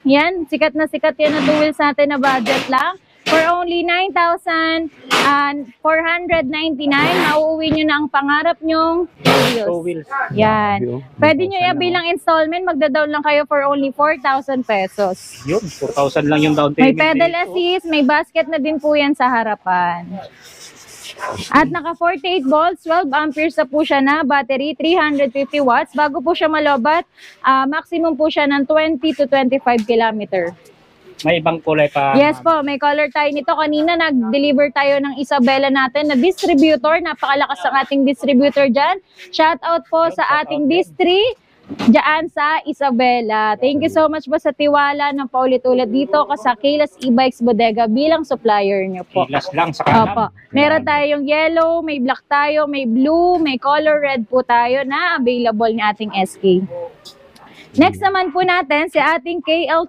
Yan, sikat na na 2 wheels natin na budget lang. For only 9,499, mauuwi nyo na ang pangarap nyong 2 2 wheels. wheels. Yan. Pwede nyo bilang installment, magda-down lang kayo for only 4,000 pesos. Yun, 4,000 lang yung down May payment. pedal assist, may basket na din po yan sa harapan. At naka 48 volts, 12 amperes na po siya na battery, 350 watts. Bago po siya malobat, maximum po siya ng 20 to 25 kilometer. May ibang kulay pa. Yes po, may color tayo nito. Kanina nag-deliver tayo ng Isabela natin na distributor. Napakalakas ang ating distributor dyan. Shout out po sa ating distri dyan sa Isabela. Thank you so much po sa tiwala ng paulit-ulit dito sa Kaylas E-Bikes Bodega bilang supplier nyo po. Kilas lang sa kanan. Opo. Meron tayong yellow, may black tayo, may blue, may color red po tayo na available ni ating SK. Next naman po natin si ating KL